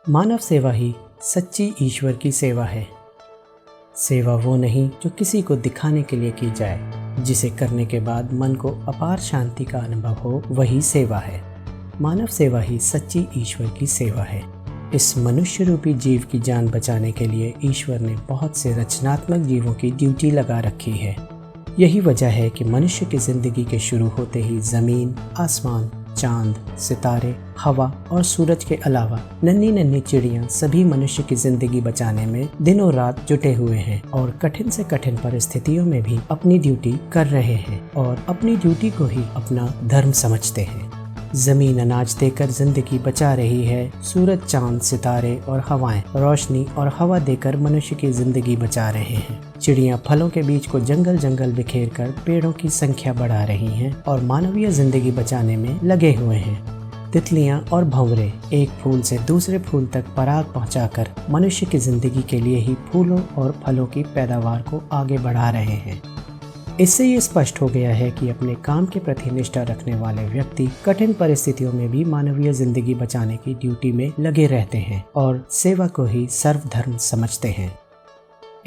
मानव सेवा ही सच्ची ईश्वर की सेवा है। सेवा वो नहीं जो किसी को दिखाने के लिए की जाए, जिसे करने के बाद मन को अपार शांति का अनुभव हो, वही सेवा है। मानव सेवा ही सच्ची ईश्वर की सेवा है। इस मनुष्य रूपी जीव की जान बचाने के लिए ईश्वर ने बहुत से रचनात्मक जीवों की ड्यूटी लगा रखी है। यही वजह है कि मनुष्य की जिंदगी के शुरू होते ही जमीन, आसमान, चांद, सितारे, हवा और सूरज के अलावा नन्ही नन्ही चिड़ियां सभी मनुष्य की जिंदगी बचाने में दिनों रात जुटे हुए हैं और कठिन से कठिन परिस्थितियों में भी अपनी ड्यूटी कर रहे हैं और अपनी ड्यूटी को ही अपना धर्म समझते हैं। जमीन अनाज देकर जिंदगी बचा रही है, सूरज, चांद, सितारे और हवाएं रोशनी और हवा देकर मनुष्य की जिंदगी बचा रहे हैं। चिड़ियां फलों के बीज को जंगल जंगल बिखेर कर पेड़ों की संख्या बढ़ा रही हैं और मानवीय जिंदगी बचाने में लगे हुए हैं। तितलियां और भंवरे एक फूल से दूसरे फूल तक पराग पहुंचाकर मनुष्य की जिंदगी के लिए ही फूलों और फलों की पैदावार को आगे बढ़ा रहे हैं। इससे ये स्पष्ट हो गया है कि अपने काम के प्रति निष्ठा रखने वाले व्यक्ति कठिन परिस्थितियों में भी मानवीय जिंदगी बचाने की ड्यूटी में लगे रहते हैं और सेवा को ही सर्वधर्म समझते हैं।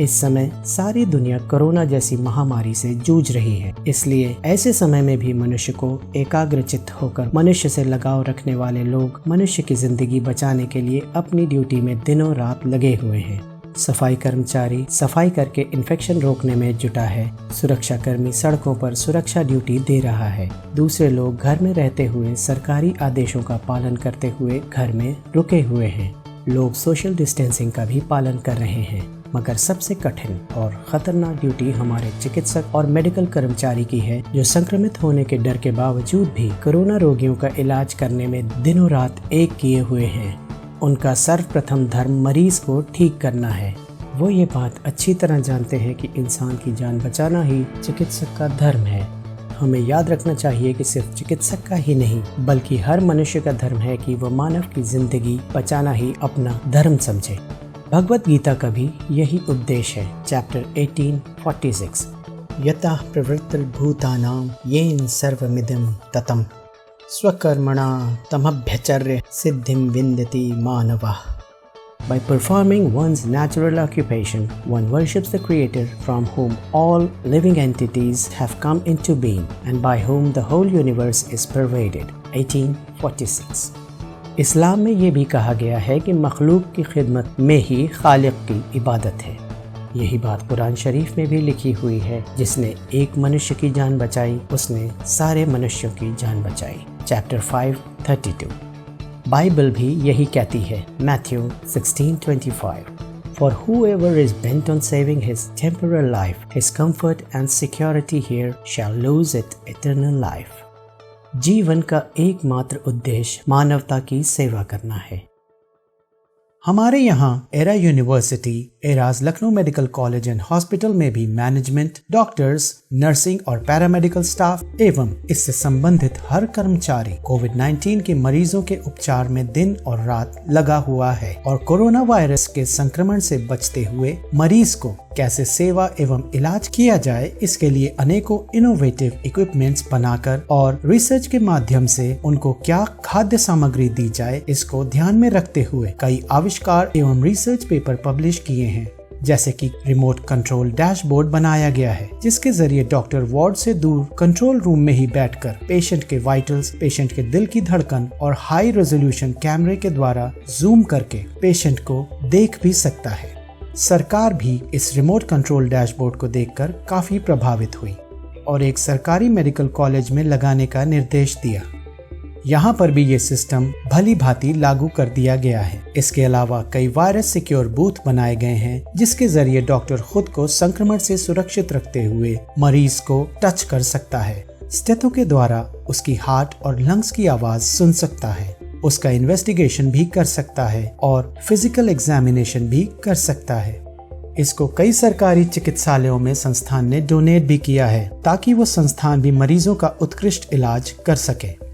इस समय सारी दुनिया कोरोना जैसी महामारी से जूझ रही है, इसलिए ऐसे समय में भी मनुष्य को एकाग्रचित्त होकर मनुष्य से लगाव रखने वाले लोग मनुष्य की जिंदगी बचाने के लिए अपनी ड्यूटी में दिनों रात लगे हुए हैं। सफाई कर्मचारी सफाई करके इन्फेक्शन रोकने में जुटा है, सुरक्षा कर्मी सड़कों पर सुरक्षा ड्यूटी दे रहा है, दूसरे लोग घर में रहते हुए सरकारी आदेशों का पालन करते हुए घर में रुके हुए हैं। लोग सोशल डिस्टेंसिंग का भी पालन कर रहे हैं, मगर सबसे कठिन और खतरनाक ड्यूटी हमारे चिकित्सक और मेडिकल कर्मचारी की है, जो संक्रमित होने के डर के बावजूद भी कोरोना रोगियों का इलाज करने में दिनों रात एक किए हुए हैं। उनका सर्वप्रथम धर्म मरीज को ठीक करना है। वो ये बात अच्छी तरह जानते हैं कि इंसान की जान बचाना ही चिकित्सक का धर्म है। हमें याद रखना चाहिए कि सिर्फ चिकित्सक का ही नहीं, बल्कि हर मनुष्य का धर्म है कि वह मानव की जिंदगी बचाना ही अपना धर्म समझे। भगवत गीता का भी यही उपदेश है। चैप्टर 18:46 यतः प्रवृत्तिर्भूतानां येन सर्वमिदं ततं स्वकर्मणा तमभ्यचर्य सिद्धिं विन्दति मानवः। By performing one's natural occupation, one worships the Creator from whom all living entities have come into being and by whom the whole universe is pervaded. 1846 इस्लाम में ये भी कहा गया है कि मखलूक की खिदमत में ही खालिक की इबादत है। यही बात कुरान शरीफ में भी लिखी हुई है, जिसने एक मनुष्य की जान बचाई, उसने सारे मनुष्यों की जान बचाई। चैप्टर 5:32 बाइबल भी यही कहती है। Matthew 16:25 For whoever is bent on saving his temporal life, his comfort and security here shall lose it eternal life. जीवन का एकमात्र उद्देश्य मानवता की सेवा करना है। हमारे यहाँ era university, eras Lucknow medical college and hospital में भी मैनेजमेंट, डॉक्टर्स, नर्सिंग और पैरामेडिकल स्टाफ एवं इससे संबंधित हर कर्मचारी कोविड-19 के मरीजों के उपचार में दिन और रात लगा हुआ है और कोरोना वायरस के संक्रमण से बचते हुए मरीज को कैसे सेवा एवं इलाज किया जाए, इसके लिए अनेकों इनोवेटिव इक्विपमेंट्स बनाकर और रिसर्च के माध्यम से उनको क्या खाद्य सामग्री दी जाए, इसको ध्यान में रखते हुए कई आविष्कार एवं रिसर्च पेपर पब्लिश किए हैं। जैसे कि रिमोट कंट्रोल डैशबोर्ड बनाया गया है, जिसके जरिए डॉक्टर वार्ड से दूर कंट्रोल रूम में ही बैठकर पेशेंट के वाइटल्स, पेशेंट के दिल की धड़कन और हाई रेजोल्यूशन कैमरे के द्वारा जूम करके पेशेंट को देख भी सकता है। सरकार भी इस रिमोट कंट्रोल डैशबोर्ड को देखकर काफी प्रभावित हुई और एक सरकारी मेडिकल कॉलेज में लगाने का निर्देश दिया। यहाँ पर भी ये सिस्टम भली भांति लागू कर दिया गया है। इसके अलावा कई वायरस सिक्योर बूथ बनाए गए हैं, जिसके जरिए डॉक्टर खुद को संक्रमण से सुरक्षित रखते हुए मरीज को टच कर सकता है। स्टेथो के द्वारा उसकी हार्ट और लंग्स की आवाज सुन सकता है, उसका इन्वेस्टिगेशन भी कर सकता है और फिजिकल एग्जामिनेशन भी कर सकता है। इसको कई सरकारी चिकित्सालयों में संस्थान ने डोनेट भी किया है, ताकि वो संस्थान भी मरीजों का उत्कृष्ट इलाज कर सके।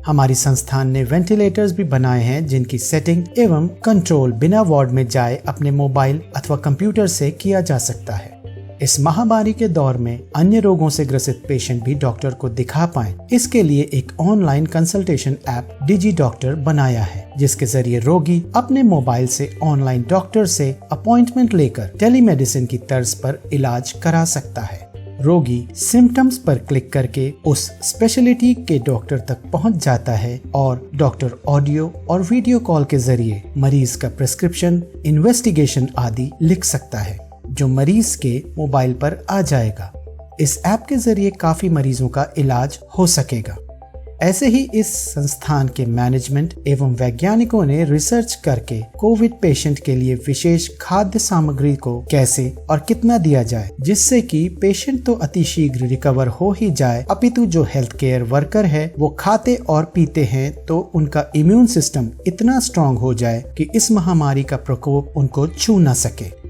हमारी संस्थान ने वेंटिलेटर्स भी बनाए हैं, जिनकी सेटिंग एवं कंट्रोल बिना वार्ड में जाए अपने मोबाइल अथवा कंप्यूटर से किया जा सकता है। इस महामारी के दौर में अन्य रोगों से ग्रसित पेशेंट भी डॉक्टर को दिखा पाएं। इसके लिए एक ऑनलाइन कंसल्टेशन ऐप डिजी डॉक्टर बनाया है, जिसके जरिए रोगी अपने मोबाइल से ऑनलाइन डॉक्टर से अपॉइंटमेंट लेकर टेलीमेडिसिन की तर्ज पर इलाज करा सकता है। रोगी सिम्टम्स पर क्लिक करके उस स्पेशलिटी के डॉक्टर तक पहुंच जाता है और डॉक्टर ऑडियो और वीडियो कॉल के जरिए मरीज का प्रिस्क्रिप्शन, इन्वेस्टिगेशन आदि लिख सकता है, जो मरीज के मोबाइल पर आ जाएगा। इस ऐप के जरिए काफी मरीजों का इलाज हो सकेगा। ऐसे ही इस संस्थान के मैनेजमेंट एवं वैज्ञानिकों ने रिसर्च करके कोविड पेशेंट के लिए विशेष खाद्य सामग्री को कैसे और कितना दिया जाए, जिससे कि पेशेंट तो अतिशीघ्र रिकवर हो ही जाए, अपितु जो हेल्थ केयर वर्कर है वो खाते और पीते हैं तो उनका इम्यून सिस्टम इतना स्ट्रांग हो जाए कि इस महामारी का प्रकोप उनको छू न सके।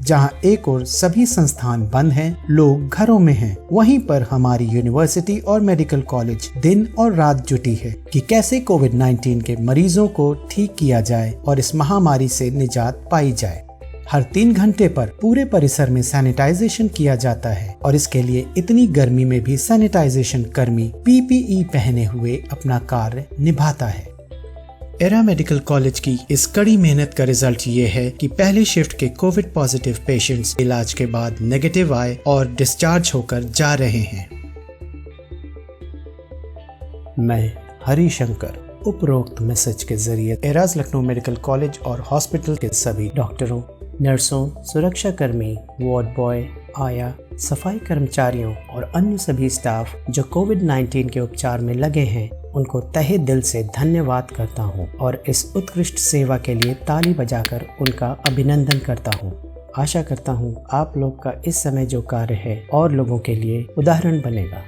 जहां एक ओर सभी संस्थान बंद हैं, लोग घरों में हैं, वहीं पर हमारी यूनिवर्सिटी और मेडिकल कॉलेज दिन और रात जुटी है कि कैसे कोविड-19 के मरीजों को ठीक किया जाए और इस महामारी से निजात पाई जाए। हर 3 घंटे पर पूरे परिसर में सैनिटाइजेशन किया जाता है और इसके लिए इतनी गर्मी में भी सैनिटाइजेशन कर्मी PPE पहने हुए अपना कार्य निभाता है। एरा मेडिकल कॉलेज की इस कड़ी मेहनत का रिजल्ट ये है कि पहली शिफ्ट के कोविड पॉजिटिव पेशेंट्स इलाज के बाद नेगेटिव आए और डिस्चार्ज होकर जा रहे हैं। मैं हरिशंकर उपरोक्त मैसेज के जरिए एराज लखनऊ मेडिकल कॉलेज और हॉस्पिटल के सभी डॉक्टरों, नर्सों, सुरक्षा कर्मी, वार्ड बॉय, आया, सफाई कर्मचारियों और अन्य सभी स्टाफ जो कोविड-19 के उपचार में लगे हैं, उनको तहे दिल से धन्यवाद करता हूं और इस उत्कृष्ट सेवा के लिए ताली बजाकर उनका अभिनंदन करता हूं। आशा करता हूं आप लोग का इस समय जो कार्य है और लोगों के लिए उदाहरण बनेगा।